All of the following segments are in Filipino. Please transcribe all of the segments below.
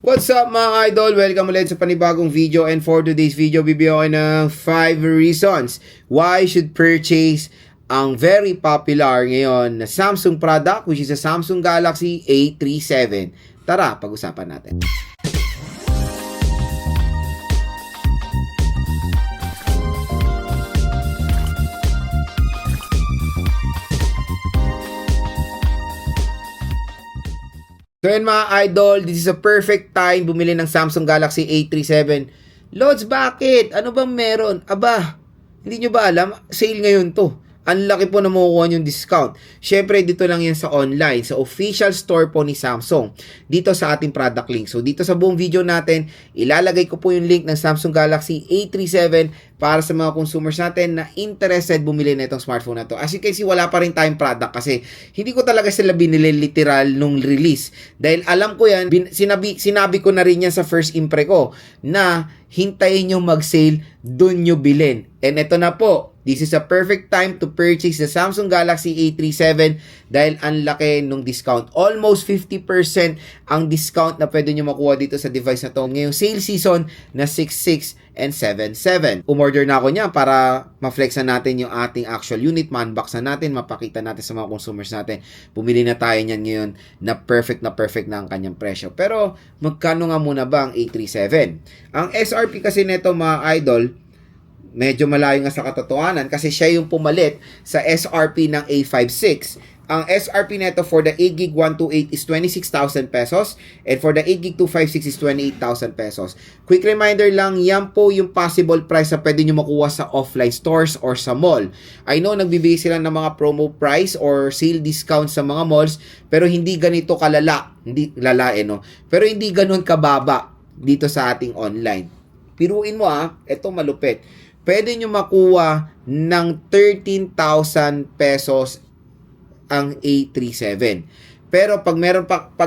What's up mga idol? Welcome ulit sa panibagong video, and for today's video, bibigyan ko ng 5 reasons why you should purchase ang very popular ngayon na Samsung product, which is a Samsung Galaxy A37. Tara, pag-usapan natin. So yun mga idol, this is a perfect time bumili ng Samsung Galaxy A37. Lods, bakit? Ano bang meron? Aba, hindi nyo ba alam? Sale ngayon to. Ang laki po na makukuha yung discount. Syempre, dito lang yan sa online, sa official store po ni Samsung. Dito sa ating product link. So, dito sa buong video natin, ilalagay ko po yung link ng Samsung Galaxy A37 para sa mga consumers natin na interested bumili na itong smartphone na to. As you can see, wala pa rin tayong product kasi hindi ko talaga sila binili literal nung release. Dahil alam ko yan, sinabi ko na rin yan sa first impre ko na hintayin nyo mag-sale, dun nyo bilhin. And ito na po, this is a perfect time to purchase the Samsung Galaxy A37 dahil ang laki nung discount. Almost 50% ang discount na pwede nyo makuha dito sa device na to ngayong sale season na 6.6 and 7.7. Umorder na ako niya para ma-flexan natin yung ating actual unit, ma-unbox na natin, mapakita natin sa mga consumers natin. Bumili na tayo niyan ngayon na perfect na ang kanyang presyo. Pero magkano nga muna ba ang A37? Ang SRP kasi nito mga idol, medyo malayo nga sa katotohanan kasi siya yung pumalit sa SRP ng A56. Ang SRP neto for the 8GB 128 is 26,000 pesos and for the 8GB 256 is 28,000 pesos. Quick reminder lang, yan po yung possible price na pwede nyo makuha sa offline stores or sa mall. I know nagbibigay sila ng mga promo price or sale discount sa mga malls pero hindi ganito kalala, hindi lalae no. Pero hindi ganoon kababa dito sa ating online. Piruin mo ito malupit. Pwede nyo makuha ng 13,000 pesos ang A37. Pero pag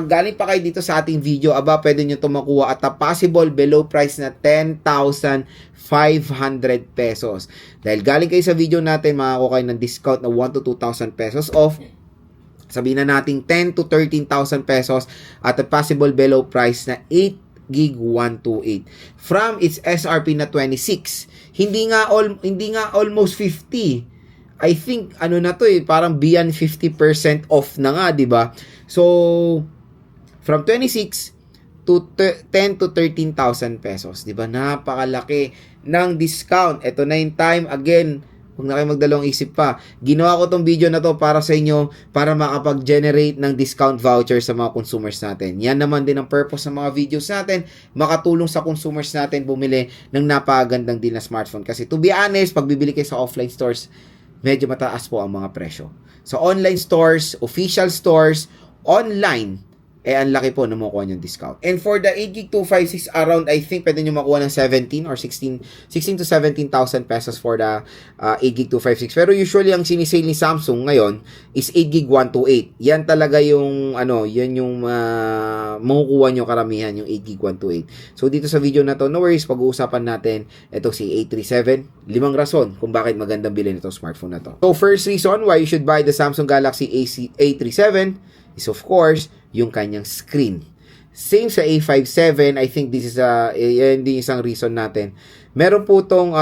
galing pa kayo dito sa ating video, pwede nyo ito makuha at a possible below price na 10,500 pesos. Dahil galing kayo sa video natin, makakuha kayo ng discount na 1 to 2,000 pesos off. Sabihin na natin 10 to 13,000 pesos at a possible below price na 8GB 128 from its SRP na 26. Hindi nga almost 50. I think na to parang beyond 50% off na nga, 'di ba? So from 26 to 10 to 13,000 pesos, 'di ba? Napakalaki ng discount. Ito na yung time again. Huwag na kayo magdalawang isip pa. Ginawa ko tong video na to para sa inyo, para makapag-generate ng discount voucher sa mga consumers natin. Yan naman din ang purpose ng mga videos natin, makatulong sa consumers natin bumili ng napakagandang deal na smartphone. Kasi to be honest, pag bibili kayo sa offline stores, medyo mataas po ang mga presyo. So online stores, official stores, online, ang laki po na makukuha nyo discount. And for the 8GB 256, around, I think, pwede nyo makuha ng 17 or 16 to 17,000 pesos for the 8GB 256. Pero usually, ang sinisale ni Samsung ngayon is 8GB 128. Yan talaga yung, yan yung makukuha nyo karamihan, yung 8GB 128. So, dito sa video na to, no worries, pag-uusapan natin ito si A37. 5 rason kung bakit magandang bilhin itong smartphone na to. So, first reason why you should buy the Samsung Galaxy A37 is, of course, yung kanyang screen. Same sa A57, I think this is yan din isang reason natin. Meron po tong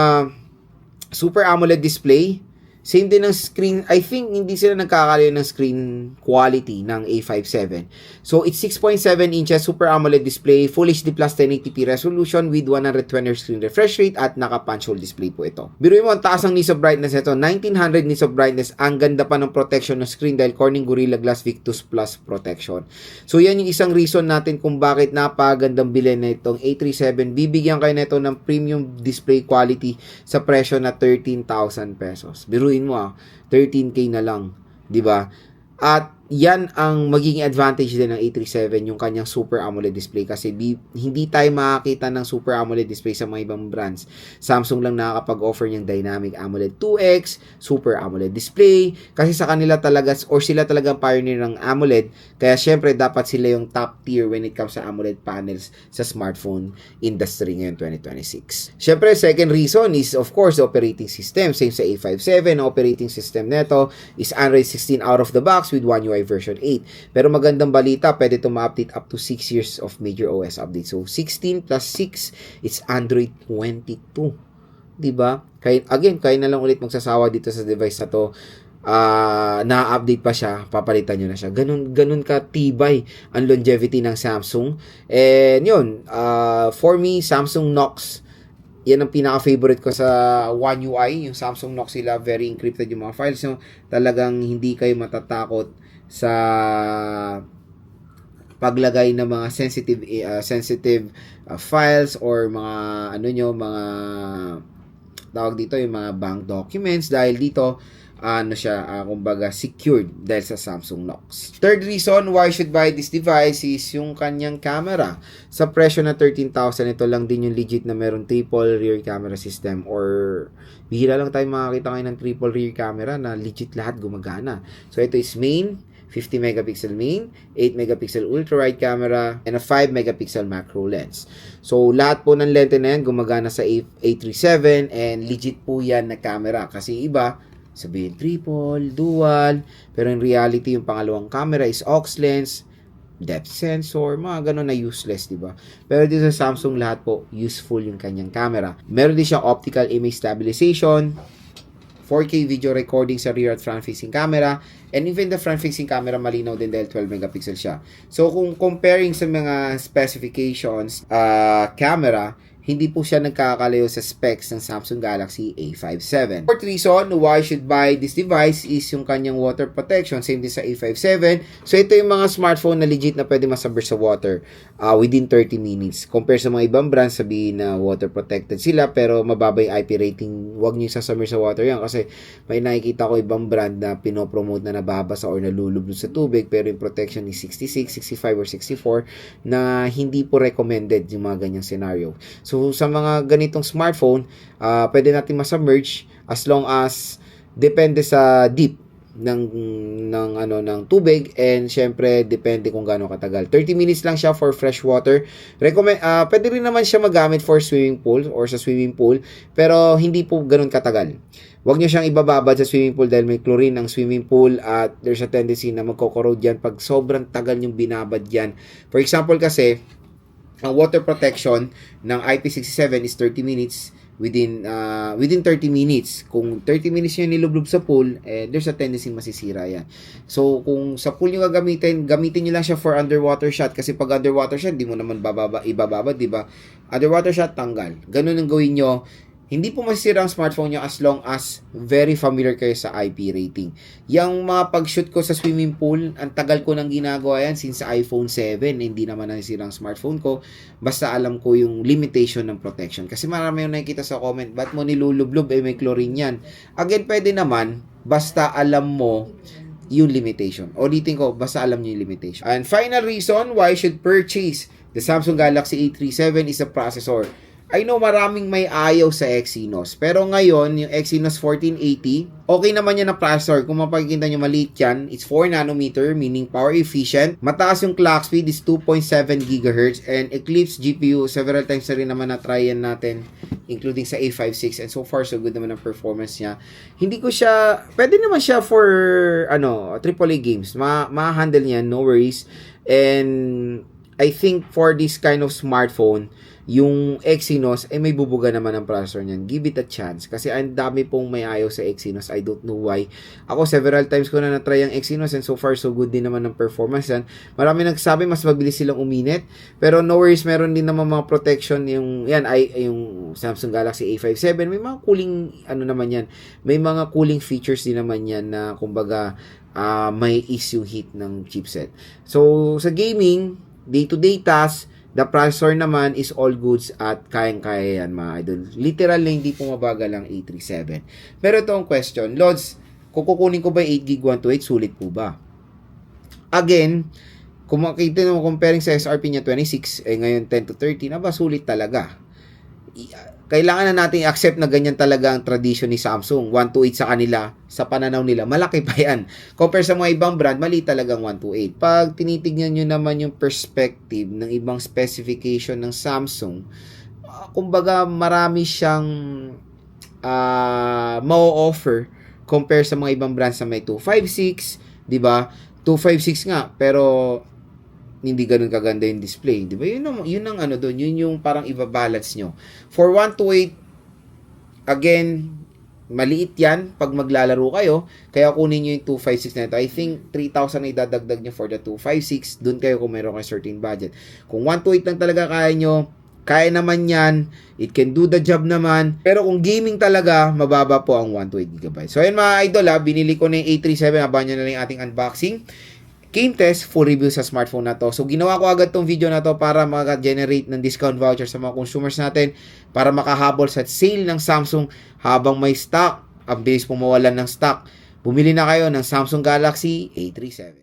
Super AMOLED display. Same din ng screen. I think hindi sila nagkakalayo ng screen quality ng A57. So, it's 6.7 inches Super AMOLED display, Full HD plus 1080p resolution with 120 screen refresh rate at naka-punch hole display po ito. Biruin mo, ang taas ng nits of brightness ito. 1900 nits of brightness. Ang ganda pa ng protection ng screen dahil Corning Gorilla Glass Victus Plus protection. So, yan yung isang reason natin kung bakit napagandang bilhin na itong A37. Bibigyan kayo na ito ng premium display quality sa presyo na 13,000 pesos. Biruin mo 13K na lang, 'di ba? At yan ang magiging advantage din ng A37, yung kanyang Super AMOLED display kasi hindi tayo makakita ng Super AMOLED display sa mga ibang brands. Samsung lang nakakapag-offer ng Dynamic AMOLED 2X, Super AMOLED display kasi sa kanila talaga or sila talagang pioneer ng AMOLED, kaya syempre dapat sila yung top tier when it comes sa AMOLED panels sa smartphone industry ngayon 2026. Syempre second reason is of course the operating system. Same sa A57, operating system neto is Android 16 out of the box with One UI UI version 8. Pero magandang balita, pwede ito ma-update up to 6 years of major OS update. So, 16 plus 6 is Android 22. Diba? Kaya na lang ulit magsasawa dito sa device na to. Na-update pa siya, papalitan nyo na siya. Ganun ka tibay ang longevity ng Samsung. And yun, for me, Samsung Knox, yan ang pinaka-favorite ko sa One UI, yung Samsung Knox sila, very encrypted yung mga files nyo. Talagang hindi kayo matatakot sa paglagay ng mga sensitive files or mga mga tawag dito, yung mga bank documents, dahil dito kumbaga secured dahil sa Samsung Knox. Third reason why I should buy this device is yung kanyang camera. Sa presyo na 13,000, ito lang din yung legit na meron triple rear camera system, or bihira lang tayo makakita ngayon ng triple rear camera na legit lahat gumagana. So ito is main, 50 megapixel main, 8 megapixel ultra-wide camera, and a 5 megapixel macro lens. So, lahat po ng lente na yan gumagana sa A37, and legit po yan na camera. Kasi iba, sabihin triple, dual, pero in reality, yung pangalawang camera is aux lens, depth sensor, mga ganun na useless, diba? Pero dito sa Samsung, lahat po useful yung kanyang camera. Meron din siyang optical image stabilization, 4K video recording sa rear at front-facing camera, and even the front-facing camera malinaw din dahil 12 megapixel siya. So, kung comparing sa mga specifications, camera, hindi po siya nagkakalayo sa specs ng Samsung Galaxy A57. Fourth reason why I should buy this device is yung kanyang water protection. Same din sa A57. So, ito yung mga smartphone na legit na pwede masubmerge sa water within 30 minutes. Compare sa mga ibang brands, sabihin na water protected sila pero mababa yung IP rating. Huwag nyo sasubmerge sa water yan kasi may nakikita ko ibang brand na pinopromote na nababasa or nalulublob sa tubig pero yung protection is 66, 65, or 64 na hindi po recommended yung mga ganyang scenario. So, sa mga ganitong smartphone, pwede natin masubmerge as long as depende sa deep ng tubig, and syempre depende kung gaano katagal. 30 minutes lang siya for fresh water. Pwede rin naman siya magamit for swimming pool or sa swimming pool, pero hindi po ganoon katagal. Huwag niyo siyang ibababad sa swimming pool dahil may chlorine ang swimming pool at there's a tendency na magko-corrode yan pag sobrang tagal yung binabad yan. For example kasi, ang water protection ng IP67 is 30 minutes within 30 minutes. Kung 30 minutes yung nilublob sa pool, there's a tendency masisira yan. So, kung sa pool nyo gamitin nyo lang siya for underwater shot kasi pag underwater shot, di mo naman ibababa, di ba? Underwater shot, tanggal. Ganun ang gawin nyo. Hindi po masisira ang smartphone nyo as long as very familiar kayo sa IP rating. Yung mga pag-shoot ko sa swimming pool, ang tagal ko nang ginagawa yan since sa iPhone 7. Hindi naman nasisira ang smartphone ko. Basta alam ko yung limitation ng protection. Kasi marami yung nakikita sa comment, ba't mo nilulublob? May chlorine yan. Again, pwede naman, basta alam mo yung limitation. Ulitin ko, basta alam nyo yung limitation. And final reason why I should purchase the Samsung Galaxy A37 is the processor. I know maraming may ayaw sa Exynos. Pero ngayon, yung Exynos 1480, okay naman yan na processor. Kung mapakikita nyo maliit yan, it's 4 nanometer, meaning power efficient. Mataas yung clock speed is 2.7 GHz. And Eclipse GPU, several times na rin naman na-try yan natin, including sa A56. And so far, so good naman ang performance niya. Hindi ko siya, pwede naman siya for, AAA games. Ma-handle niya, no worries. And I think for this kind of smartphone, yung Exynos, may bubuga naman ang processor niyan. Give it a chance. Kasi ang dami pong may ayaw sa Exynos. I don't know why. Ako, several times ko na na-try ang Exynos and so far, so good din naman ang performance yan. Marami nagsabi, mas mabilis silang uminit. Pero no worries, meron din naman mga protection. Yung Samsung Galaxy A57. May mga cooling, naman yan. May mga cooling features din naman yan na, kumbaga, may issue heat ng chipset. So, sa gaming, day-to-day tasks, the processor naman is all goods at kayang-kaya yan mga idol. Literal na hindi po mabagal ang A37. Pero ito ang question, Lods, kung kukunin ko ba 8GB 128, sulit po ba? Again, kung makikita mo comparing sa SRP niya 26, ngayon 10 to 30, sulit talaga. Kailangan na natin i-accept na ganyan talaga ang tradition ni Samsung. 128 sa kanila, sa pananaw nila, malaki pa yan. Compare sa mga ibang brand, mali talagang 128. Pag tinitignan nyo naman yung perspective ng ibang specification ng Samsung, kumbaga marami siyang ma-offer compare sa mga ibang brands na may 256, di ba? 256 nga, pero hindi ganun kaganda yung display. Di ba? Yun ang ano doon. Yun yung parang ibabalance nyo. For 128, again, maliit yan pag maglalaro kayo. Kaya kunin nyo yung 256 na ito. I think 3,000 na idadagdag nyo for the 256. Doon kayo kung meron kayo certain budget. Kung 128 lang talaga kaya nyo, kaya naman yan. It can do the job naman. Pero kung gaming talaga, mababa po ang 128GB. So, ayan mga idol binili ko na yung A37. Abangan nyo na lang yung ating unboxing. Game test, full review sa smartphone na to. So, ginawa ko agad tong video na to para maka-generate ng discount voucher sa mga consumers natin para makahabol sa sale ng Samsung habang may stock. Ang bilis pong mawalan ng stock. Bumili na kayo ng Samsung Galaxy A37.